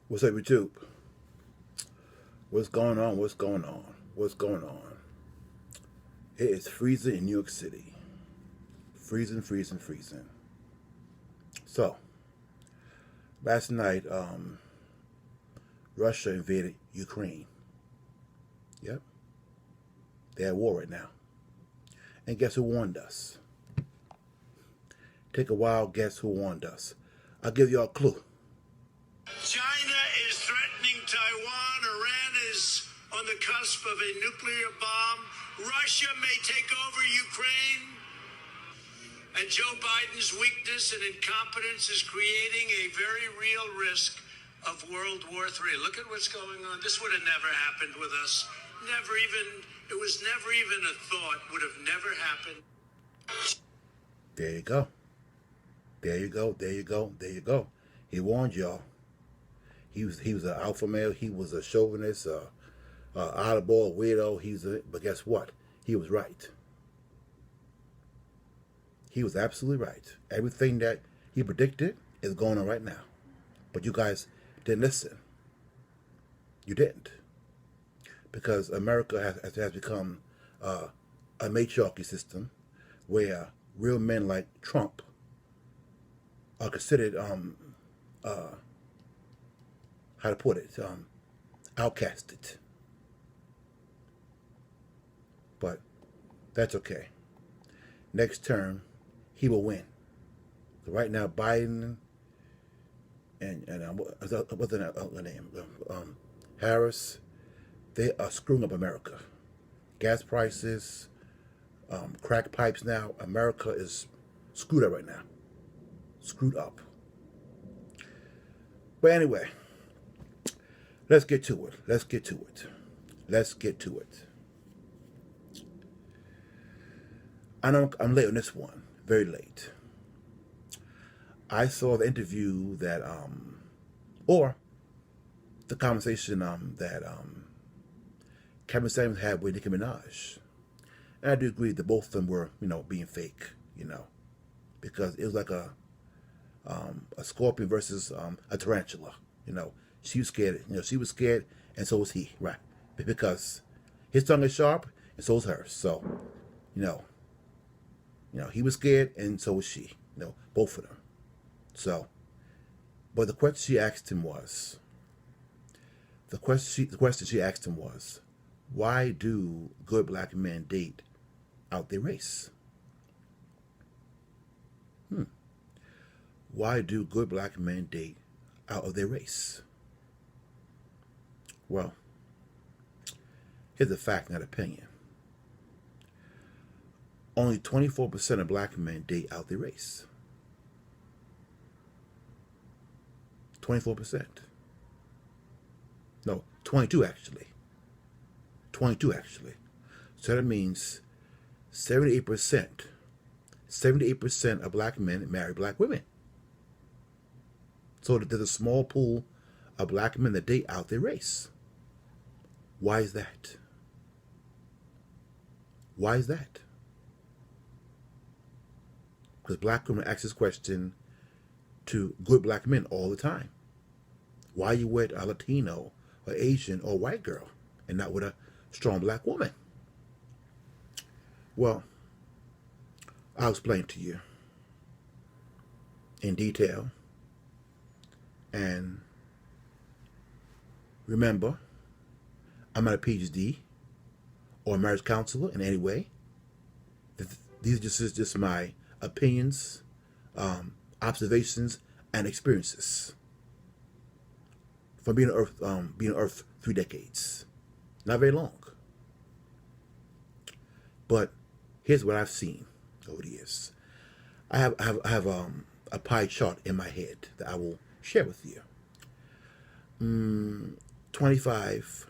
What's up, YouTube? What's going on? What's going on? What's going on? It is freezing in New York City. Freezing, freezing, freezing. So, last night, Russia invaded Ukraine. Yep. They're at war right now. And guess who warned us? Take a wild guess who warned us. I'll give you a clue. China is threatening Taiwan. Iran is on the cusp of a nuclear bomb. Russia may take over Ukraine. And Joe Biden's weakness and incompetence is creating a very real risk of World War III. Look at what's going on. This would have never happened with us. It was never even a thought. Would have never happened. There you go. There you go. There you go. There you go. He warned y'all. He was an alpha male. He was a chauvinist, oddball, weirdo. But guess what? He was right. He was absolutely right. Everything that he predicted is going on right now. But you guys didn't listen. You didn't. Because America has become a matriarchy system where real men like Trump are considered, how to put it, outcasted. But that's okay. Next term, he will win. So right now, Biden and what's the name? Harris, they are screwing up America. Gas prices, crack pipes now. America is screwed up right now. Screwed up. But anyway, let's get to it. Let's get to it. Let's get to it. I know I'm late on this one. Very late. I saw the interview that, or the conversation that Kevin Samuels had with Nicki Minaj. And I do agree that both of them were, being fake, because it was like a scorpion versus a tarantula. She was scared. She was scared, and so was he, right? Because his tongue is sharp, and so is hers. So, he was scared, and so was she. Both of them. So, but the question she asked him was, why do good black men date out their race? Why do good black men date out of their race? Well, here's a fact, not opinion. Only 24% of black men date out their race. 24%. No, 22 actually. 22 actually. So that means 78% of black men marry black women. So there's a small pool of black men that date out their race. Why is that? Why is that? Because black women ask this question to good black men all the time. Why are you with a Latino or Asian or white girl and not with a strong black woman? Well, I'll explain to you in detail. And remember, I'm not a PhD or a marriage counselor in any way. These are just my opinions, observations, and experiences from being on Earth 3 decades. Not very long. But here's what I've seen over the years. I have a pie chart in my head that I will share with you. 25,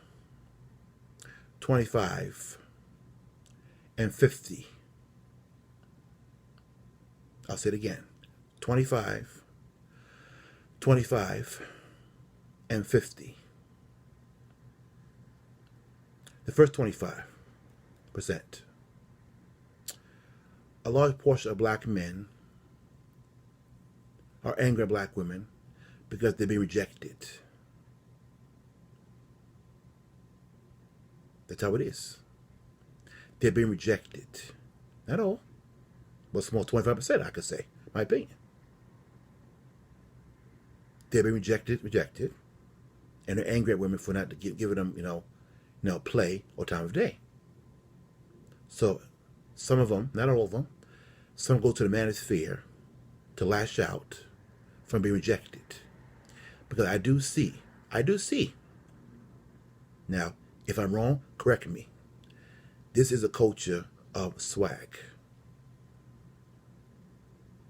and 50. I'll say it again. 25, and 50. The first 25%. A large portion of black men are angry at black women because they've been rejected. That's how it is. They've been rejected. Not all, but small 25%, I could say, my opinion. They've been rejected, and they're angry at women for not giving them, play or time of day. So some of them, not all of them, some go to the manosphere to lash out from being rejected. Because I do see. Now, if I'm wrong, correct me. This is a culture of swag.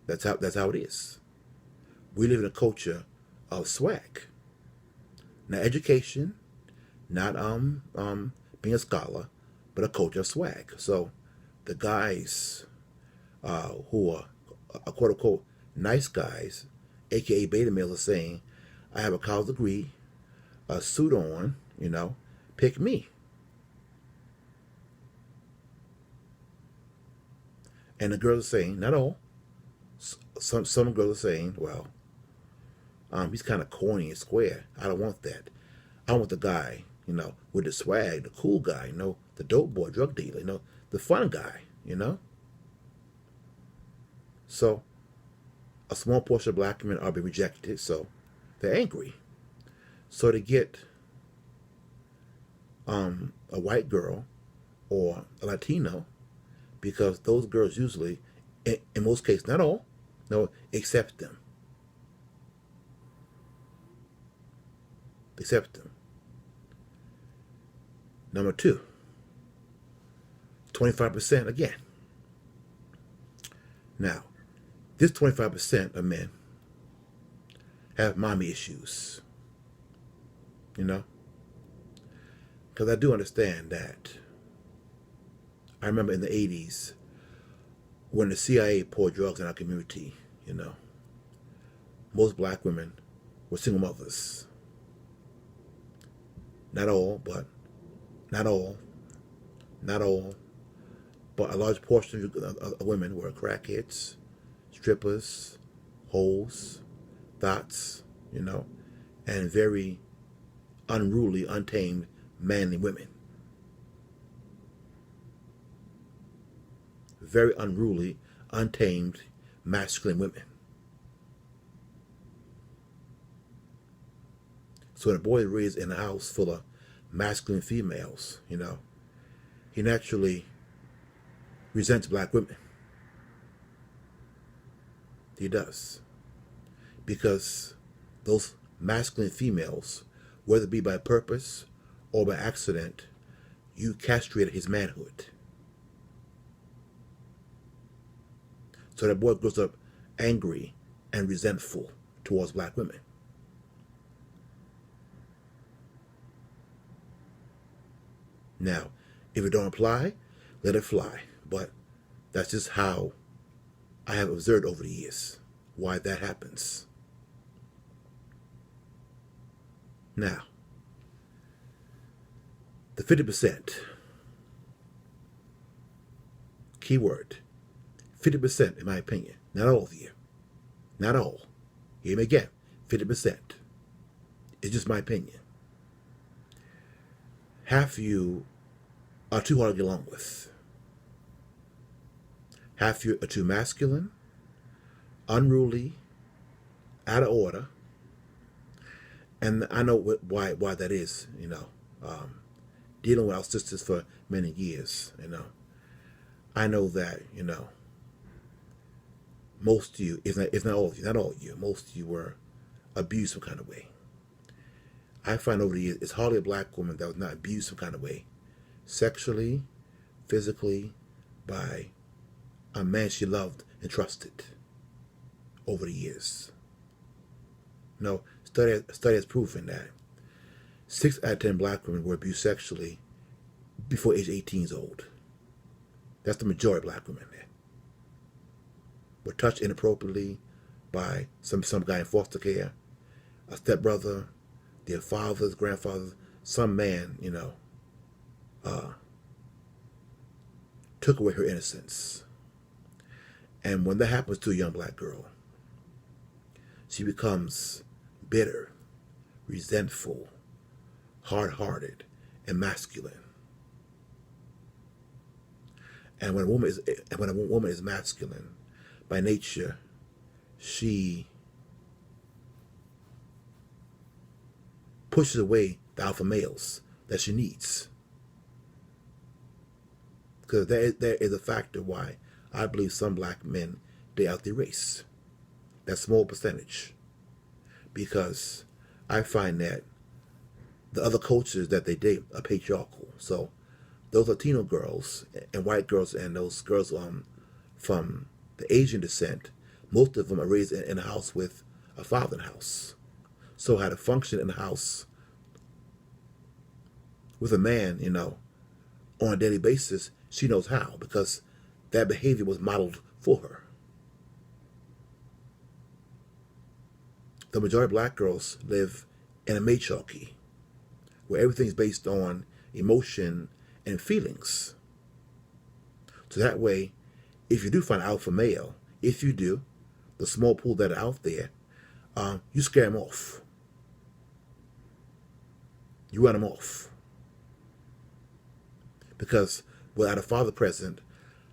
That's how it is. We live in a culture of swag. Not education, not being a scholar, but a culture of swag. So the guys who are quote unquote nice guys, aka beta males, are saying, I have a college degree, a suit on, pick me. And the girls are saying, not all, some girls are saying, well, he's kind of corny and square. I don't want that. I want the guy, with the swag, the cool guy, the dope boy, drug dealer, the fun guy, So, a small portion of black men are being rejected, so they're angry. So they get a white girl or a Latino, because those girls usually, in most cases, not all, accept them. Accept them. Number two, 25% again. Now, this 25% of men have mommy issues. Because I do understand that. I remember in the 80s when the CIA poured drugs in our community, most black women were single mothers. Not all, but a large portion of women were crackheads, strippers, hoes, thots, and very unruly, untamed, manly women. Very unruly, untamed, masculine women. So when a boy is raised in a house full of masculine females, he naturally resents black women. He does. Because those masculine females, whether it be by purpose or by accident, you castrated his manhood. So that boy grows up angry and resentful towards black women. Now, if it don't apply, let it fly. But that's just how I have observed over the years why that happens. Now, the 50%, key word, 50% in my opinion, not all of you, not all, hear me again, 50%, it's just my opinion. Half of you are too hard to get along with. Half of you are too masculine, unruly, out of order. And I know why that is, dealing with our sisters for many years, I know that, most of you, if not all of you, not all of you, most of you were abused some kind of way. I find over the years, it's hardly a black woman that was not abused some kind of way, sexually, physically, by a man she loved and trusted over the years. Study has proven that 6 out of 10 black women were abused sexually before age 18 years old. That's the majority of black women there. Were touched inappropriately by some guy in foster care, a stepbrother, their fathers, grandfathers, some man, took away her innocence. And when that happens to a young black girl, she becomes bitter, resentful, hard-hearted, and masculine. And when a woman is masculine, by nature, she pushes away the alpha males that she needs. Because there is a factor why I believe some black men date out their race. That small percentage. Because I find that the other cultures that they date are patriarchal. So those Latino girls and white girls and those girls from the Asian descent, most of them are raised in a house with a father in the house. So how to function in the house with a man, on a daily basis, she knows how, because that behavior was modeled for her. The majority of black girls live in a matriarchy, where everything's based on emotion and feelings. So that way, if you do find an alpha male, if you do, the small pool that are out there, you scare them off. You run them off. Because without a father present,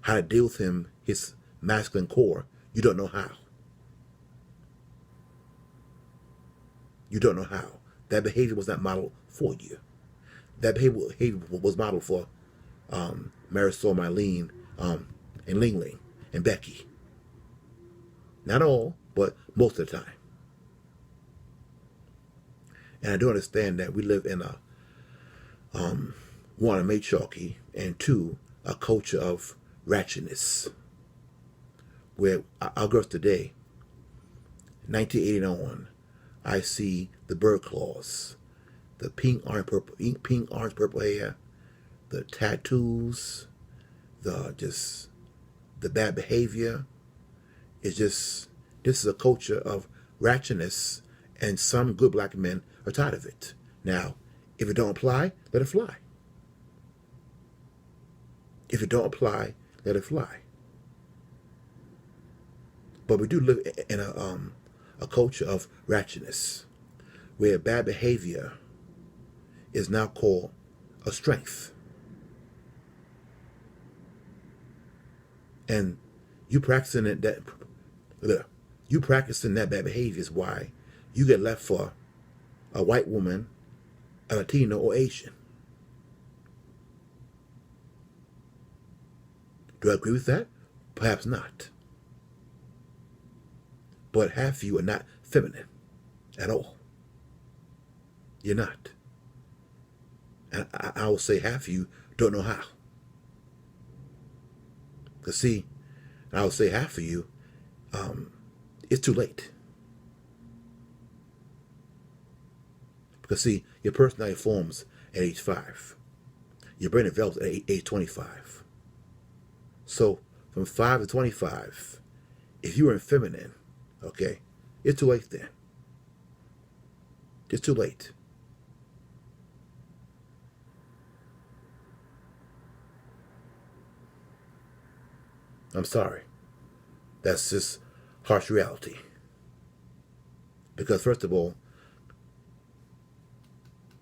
how to deal with him, his masculine core, you don't know how. You don't know how. That behavior was not modeled for you. That behavior was modeled for Marisol, Mylene, and Ling Ling, and Becky. Not all, but most of the time. And I do understand that we live in a one, a matriarchy, and two, a culture of ratchetness. Where our girls today, 1980 on, I see the bird claws, the pink, orange, purple hair, the tattoos, the bad behavior. It's just, this is a culture of ratchetness, and some good black men are tired of it. Now, if it don't apply, let it fly. If it don't apply, let it fly. But we do live in a culture of ratchetness, where bad behavior is now called a strength. And you practicing that bad behavior is why you get left for a white woman, a Latino, or Asian. Do I agree with that? Perhaps not. But half of you are not feminine at all. You're not. And I will say half of you don't know how. Because see, I will say half of you, it's too late. Because see, your personality forms at age 5. Your brain develops at age 25. So from 5 to 25, if you were feminine, okay, it's too late then. It's too late. I'm sorry. That's just harsh reality. Because first of all,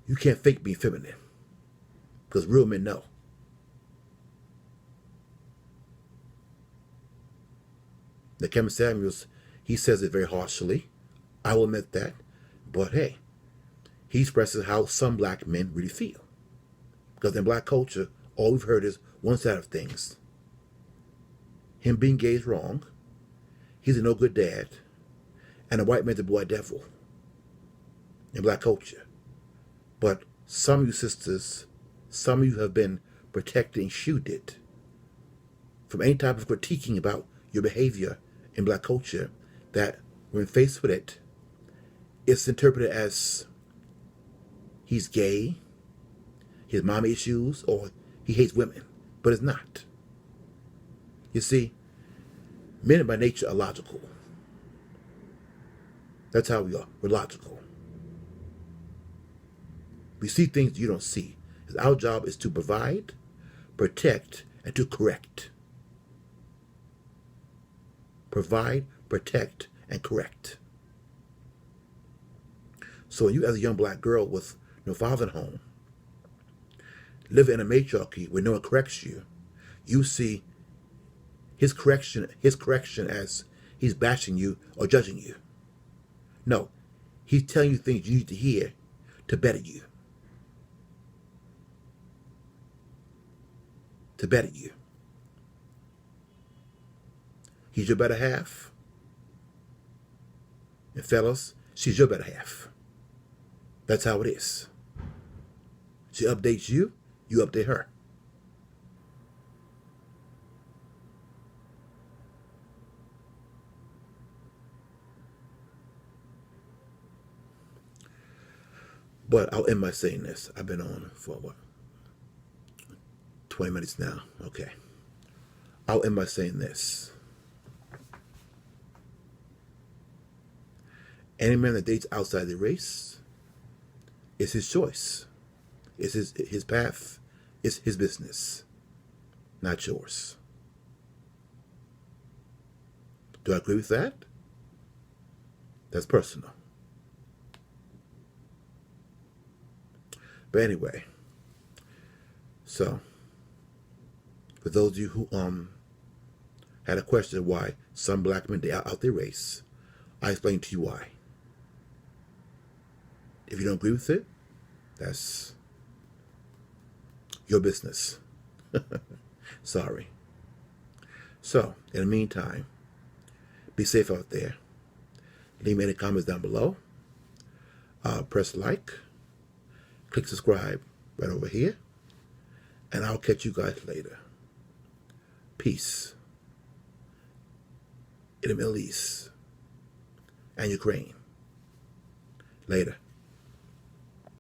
you can't fake being feminine. Because real men know. Now, Kevin Samuels, he says it very harshly. I will admit that. But hey, he expresses how some black men really feel. Because in black culture, all we've heard is one side of things. Him being gay is wrong. He's a no good dad. And a white man's a boy devil. In black culture. But some of you sisters, some of you have been protected and shielded from any type of critiquing about your behavior in black culture, that when faced with it, it's interpreted as he's gay, he has mommy issues, or he hates women. But it's not. You see, men by nature are logical. That's how we are. We're logical. We see things you don't see. Our job is to provide, protect, and to correct. Provide, protect, and correct. So when you, as a young black girl with no father at home, live in a matriarchy where no one corrects you, you see his correction as he's bashing you or judging you. No, he's telling you things you need to hear to better you. To better you. He's your better half. And fellas, she's your better half. That's how it is. She updates you, you update her. But I'll end by saying this. I've been on for what? 20 minutes now. Okay. I'll end by saying this. Any man that dates outside the race, it's his choice. It's his path. It's his business, not yours. Do I agree with that? That's personal. But anyway, so for those of you who had a question why some black men date out their race, I explained to you why. If you don't agree with it, that's your business. Sorry. So, in the meantime, be safe out there. Leave me any comments down below. Press like. Click subscribe right over here. And I'll catch you guys later. Peace. In the Middle East and Ukraine. Later.